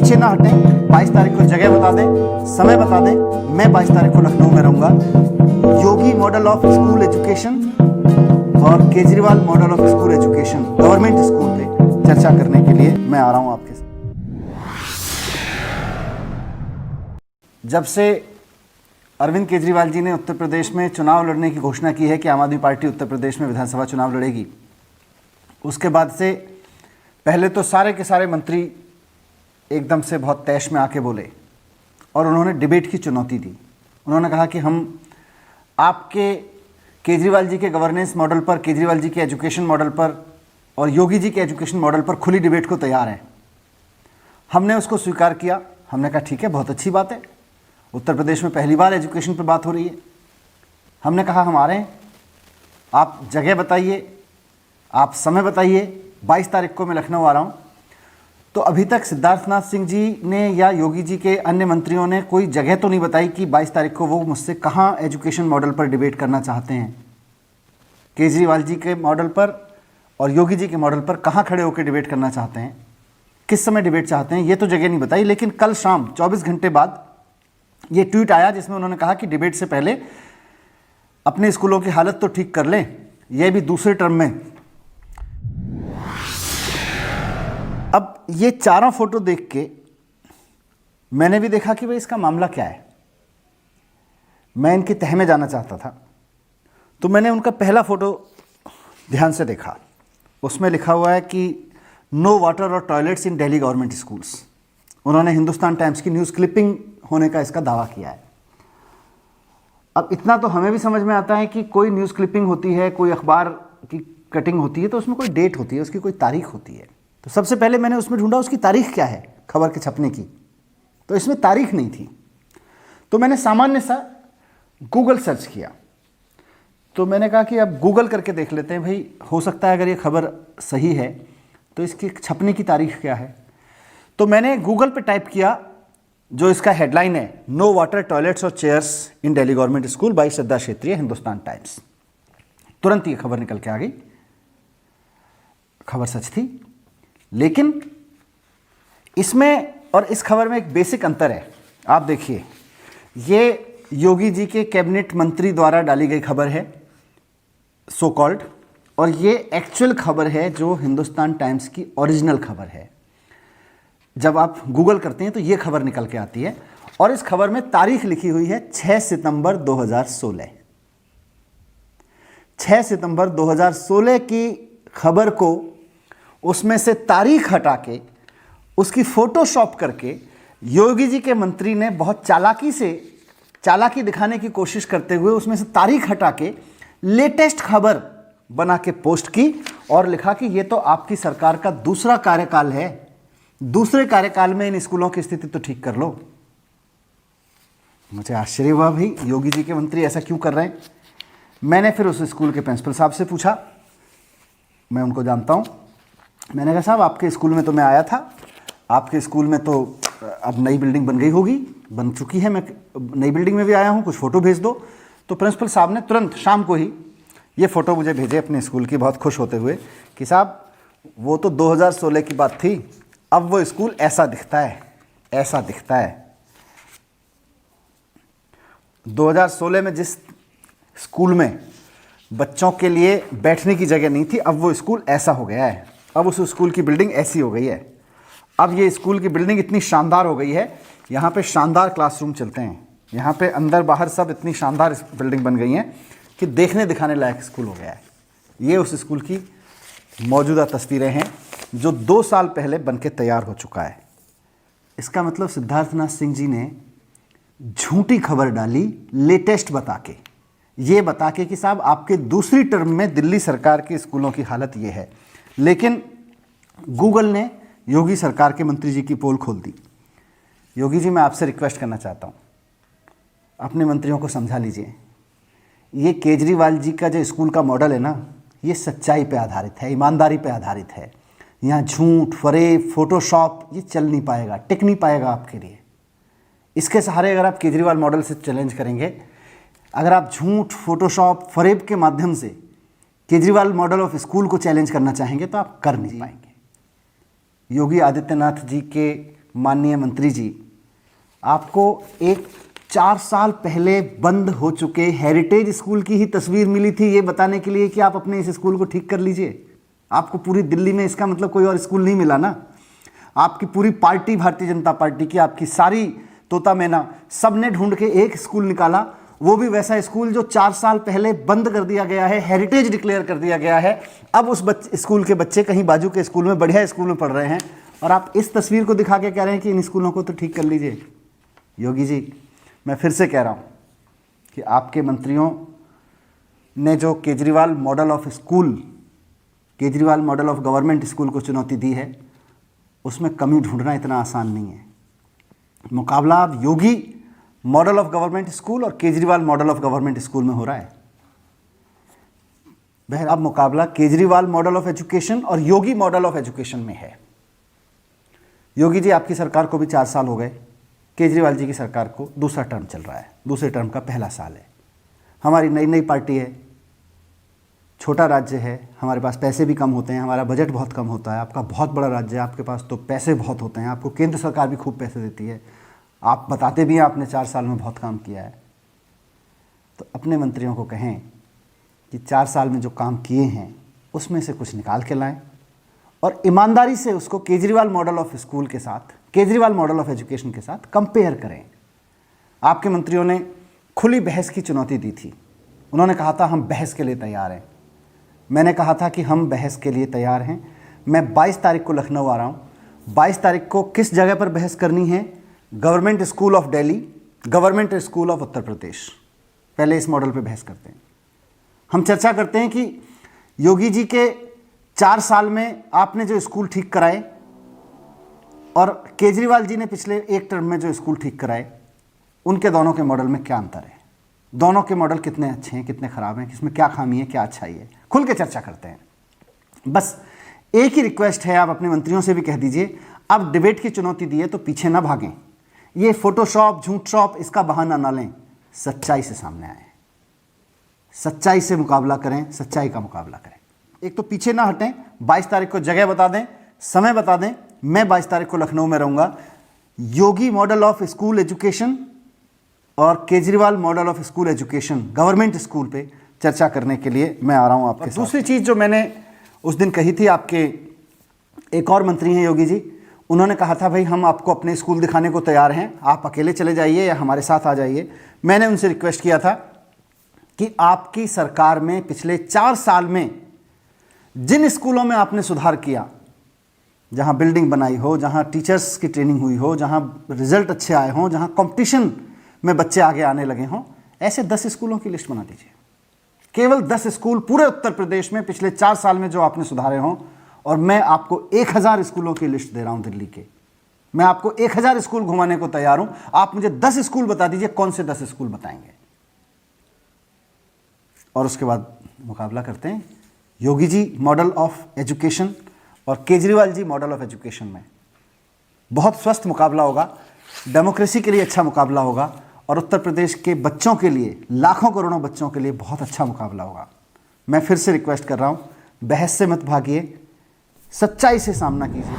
पीछे ना हटें। 22 तारीख को जगह बता दें, समय बता दें। मैं 22 तारीख को लखनऊ में रहूंगा। योगी मॉडल ऑफ स्कूल एजुकेशन और Kejriwal model of school education government school पे चर्चा करने के लिए मैं आ रहा हूं आपके साथ। जब से अरविंद केजरीवाल जी ने उत्तर प्रदेश में चुनाव लड़ने की घोषणा की है कि आम आदमी पार्टी उत्तर प्रदेश में विधानसभा चुनाव लड़ेगी, उसके बाद से पहले तो सारे के सारे मंत्री एकदम से बहुत तैश में आके बोले और उन्होंने डिबेट की चुनौती दी। उन्होंने कहा कि हम आपके केजरीवाल जी के गवर्नेंस मॉडल पर, केजरीवाल जी के एजुकेशन मॉडल पर और योगी जी के एजुकेशन मॉडल पर खुली डिबेट को तैयार हैं। हमने उसको स्वीकार किया। हमने कहा ठीक है, बहुत अच्छी बात है, उत्तर प्रदेश में पहली बार एजुकेशन पर बात हो रही है। हमने कहा हम आ रहे हैं, आप जगह बताइए, आप समय बताइए। 22 तारीख को मैं लखनऊ आ रहा हूँ। तो अभी तक सिद्धार्थनाथ सिंह जी ने या योगी जी के अन्य मंत्रियों ने कोई जगह तो नहीं बताई कि 22 तारीख को वो मुझसे कहाँ एजुकेशन मॉडल पर डिबेट करना चाहते हैं। केजरीवाल जी के मॉडल पर और योगी जी के मॉडल पर कहाँ खड़े होकर डिबेट करना चाहते हैं, किस समय डिबेट चाहते हैं, ये तो जगह नहीं बताई। लेकिन कल शाम 24 घंटे बाद ये ट्वीट आया जिसमें उन्होंने कहा कि डिबेट से पहले अपने स्कूलों की हालत तो ठीक कर लें, यह भी दूसरे टर्म में। अब ये चारों फोटो देख के मैंने भी देखा कि भाई इसका मामला क्या है। मैं इनकी तह में जाना चाहता था, तो मैंने उनका पहला फोटो ध्यान से देखा। उसमें लिखा हुआ है कि नो वाटर और टॉयलेट्स इन दिल्ली गवर्नमेंट स्कूल्स। उन्होंने हिंदुस्तान टाइम्स की न्यूज़ क्लिपिंग होने का इसका दावा किया है। अब इतना तो हमें भी समझ में आता है कि कोई न्यूज़ क्लिपिंग होती है, कोई अखबार की कटिंग होती है, तो उसमें कोई डेट होती है, उसकी कोई तारीख होती है। तो सबसे पहले मैंने उसमें ढूंढा उसकी तारीख क्या है खबर के छपने की, तो इसमें तारीख नहीं थी। तो मैंने सामान्य सा गूगल सर्च किया। तो मैंने कहा कि अब गूगल करके देख लेते हैं, भाई हो सकता है अगर ये खबर सही है तो इसकी छपने की तारीख क्या है। तो मैंने गूगल पे टाइप किया जो इसका हेडलाइन है, नो वाटर टॉयलेट्स और chairs in Delhi government school by Shraddha Kshetriya, Hindustan times. तुरंत ये खबर निकल के आ गई। खबर सच थी, लेकिन इसमें और इस खबर में एक बेसिक अंतर है। आप देखिए, ये योगी जी के कैबिनेट मंत्री द्वारा डाली गई खबर है सो कॉल्ड, और ये एक्चुअल खबर है जो हिंदुस्तान टाइम्स की ओरिजिनल खबर है। जब आप गूगल करते हैं तो ये खबर निकल के आती है और इस खबर में तारीख लिखी हुई है 6 सितंबर 2016। 6 सितंबर 2016 की खबर को उसमें से तारीख हटा के उसकी फोटोशॉप करके योगी जी के मंत्री ने बहुत चालाकी दिखाने की कोशिश करते हुए उसमें से तारीख हटा के लेटेस्ट खबर बना के पोस्ट की और लिखा कि ये तो आपकी सरकार का दूसरा कार्यकाल है, दूसरे कार्यकाल में इन स्कूलों की स्थिति तो ठीक कर लो। मुझे आश्चर्य हुआ, भाई योगी जी के मंत्री ऐसा क्यों कर रहे हैं। मैंने फिर उस स्कूल के प्रिंसिपल साहब से पूछा, मैं उनको जानता हूँ। मैंने कहा साहब आपके स्कूल में तो मैं आया था, आपके स्कूल में तो अब नई बिल्डिंग बन गई होगी, बन चुकी है, मैं नई बिल्डिंग में भी आया हूँ, कुछ फ़ोटो भेज दो। तो प्रिंसिपल साहब ने तुरंत शाम को ही ये फ़ोटो मुझे भेजे अपने स्कूल की, बहुत खुश होते हुए कि साहब वो तो 2016 की बात थी, अब वो स्कूल ऐसा दिखता है, ऐसा दिखता है। 2016 में जिस स्कूल में बच्चों के लिए बैठने की जगह नहीं थी, अब वो स्कूल ऐसा हो गया है, अब उस स्कूल की बिल्डिंग ऐसी हो गई है। अब ये स्कूल की बिल्डिंग इतनी शानदार हो गई है, यहाँ पे शानदार क्लासरूम चलते हैं, यहाँ पे अंदर बाहर सब इतनी शानदार बिल्डिंग बन गई हैं कि देखने दिखाने लायक स्कूल हो गया है। ये उस स्कूल की मौजूदा तस्वीरें हैं जो 2 साल पहले बन के तैयार हो चुका है। इसका मतलब सिद्धार्थनाथ सिंह जी ने झूठी खबर डाली लेटेस्ट बता के, ये बता के कि साहब आपके दूसरी टर्म में दिल्ली सरकार के स्कूलों की हालत ये है। लेकिन गूगल ने योगी सरकार के मंत्री जी की पोल खोल दी। योगी जी, मैं आपसे रिक्वेस्ट करना चाहता हूँ, अपने मंत्रियों को समझा लीजिए, ये केजरीवाल जी का जो स्कूल का मॉडल है ना, ये सच्चाई पे आधारित है, ईमानदारी पे आधारित है। यहाँ झूठ, फरेब, फोटोशॉप ये चल नहीं पाएगा, टिक नहीं पाएगा आपके लिए। इसके सहारे अगर आप केजरीवाल मॉडल से चैलेंज करेंगे, अगर आप झूठ, फोटोशॉप, फरेब के माध्यम से केजरीवाल मॉडल ऑफ स्कूल को चैलेंज करना चाहेंगे तो आप कर नहीं पाएंगे। योगी आदित्यनाथ जी के माननीय मंत्री जी, आपको एक 4 साल पहले बंद हो चुके हेरिटेज स्कूल की ही तस्वीर मिली थी ये बताने के लिए कि आप अपने इस स्कूल को ठीक कर लीजिए। आपको पूरी दिल्ली में इसका मतलब कोई और स्कूल नहीं मिला ना। आपकी पूरी पार्टी, भारतीय जनता पार्टी की, आपकी सारी तोता मैना, सब ने ढूंढ के एक स्कूल निकाला, वो भी वैसा स्कूल जो 4 साल पहले बंद कर दिया गया है, हेरिटेज डिक्लेयर कर दिया गया है। अब उस स्कूल के बच्चे कहीं बाजू के स्कूल में, बढ़िया स्कूल में पढ़ रहे हैं, और आप इस तस्वीर को दिखा के कह रहे हैं कि इन स्कूलों को तो ठीक कर लीजिए। योगी जी, मैं फिर से कह रहा हूँ कि आपके मंत्रियों ने जो Kejriwal model of school, Kejriwal model of government school को चुनौती दी है, उसमें कमी ढूंढना इतना आसान नहीं है। मुकाबला अब योगी मॉडल ऑफ गवर्नमेंट स्कूल और Kejriwal model of government school में हो रहा है। अब मुकाबला केजरीवाल मॉडल ऑफ एजुकेशन और योगी मॉडल ऑफ एजुकेशन में है। योगी जी, आपकी सरकार को भी 4 साल हो गए, केजरीवाल जी की सरकार को दूसरा टर्म चल रहा है, दूसरे टर्म का पहला साल है। हमारी नई नई पार्टी है, छोटा राज्य है, हमारे पास पैसे भी कम होते हैं, हमारा बजट बहुत कम होता है। आपका बहुत बड़ा राज्य है, आपके पास तो पैसे बहुत होते हैं, आपको केंद्र सरकार भी खूब पैसे देती है, आप बताते भी हैं आपने 4 साल में बहुत काम किया है। तो अपने मंत्रियों को कहें कि 4 साल में जो काम किए हैं उसमें से कुछ निकाल के लाएं और ईमानदारी से उसको केजरीवाल मॉडल ऑफ स्कूल के साथ, केजरीवाल मॉडल ऑफ एजुकेशन के साथ कंपेयर करें। आपके मंत्रियों ने खुली बहस की चुनौती दी थी। उन्होंने कहा था हम बहस के लिए तैयार हैं। मैंने कहा था कि हम बहस के लिए तैयार हैं। मैं 22 तारीख को लखनऊ आ रहा हूँ। 22 तारीख को किस जगह पर बहस करनी है? Government school of Delhi, government school of Uttar Pradesh. पहले इस मॉडल पे बहस करते हैं। हम चर्चा करते हैं कि योगी जी के 4 साल में आपने जो स्कूल ठीक कराए और केजरीवाल जी ने पिछले 1 टर्म में जो स्कूल ठीक कराए, उनके दोनों के मॉडल में क्या अंतर है, दोनों के मॉडल कितने अच्छे हैं, कितने ख़राब हैं, किसमें क्या खामी है, क्या अच्छाई है, खुल के चर्चा करते हैं। बस एक ही रिक्वेस्ट है, आप अपने मंत्रियों से भी कह दीजिए, अब डिबेट की चुनौती दी है तो पीछे ना भागें। ये फोटोशॉप, झूठ शॉप, इसका बहाना ना लें, सच्चाई से सामने आए, सच्चाई से मुकाबला करें, सच्चाई का मुकाबला करें। एक तो पीछे ना हटें, 22 तारीख को जगह बता दें, समय बता दें। मैं 22 तारीख को लखनऊ में रहूँगा। योगी मॉडल ऑफ स्कूल एजुकेशन और Kejriwal model of school education government school पे चर्चा करने के लिए मैं आ रहा हूँ आपके साथ। दूसरी चीज़ जो मैंने उस दिन कही थी, आपके एक और मंत्री हैं योगी जी, उन्होंने कहा था भाई हम आपको अपने स्कूल दिखाने को तैयार हैं, आप अकेले चले जाइए या हमारे साथ आ जाइए। मैंने उनसे रिक्वेस्ट किया था कि आपकी सरकार में पिछले 4 साल में जिन स्कूलों में आपने सुधार किया, जहाँ बिल्डिंग बनाई हो, जहाँ टीचर्स की ट्रेनिंग हुई हो, जहाँ रिजल्ट अच्छे आए हों, जहाँ कंपटीशन में बच्चे आगे आने लगे हों, ऐसे 10 स्कूलों की लिस्ट बना दीजिए। केवल 10 स्कूल पूरे उत्तर प्रदेश में पिछले 4 साल में जो आपने सुधारे हों, और मैं आपको 1000 स्कूलों की लिस्ट दे रहा हूं दिल्ली के। मैं आपको 1000 स्कूल घुमाने को तैयार हूं। आप मुझे 10 स्कूल बता दीजिए, कौन से 10 स्कूल बताएंगे, और उसके बाद मुकाबला करते हैं Yogi ji model of education और Kejriwal ji model of education में। बहुत स्वस्थ मुकाबला होगा, डेमोक्रेसी के लिए अच्छा मुकाबला होगा, और उत्तर प्रदेश के बच्चों के लिए, लाखों करोड़ों बच्चों के लिए बहुत अच्छा मुकाबला होगा। मैं फिर से रिक्वेस्ट कर रहा हूं, बहस से मत भागिए, सच्चाई से सामना कीजिए।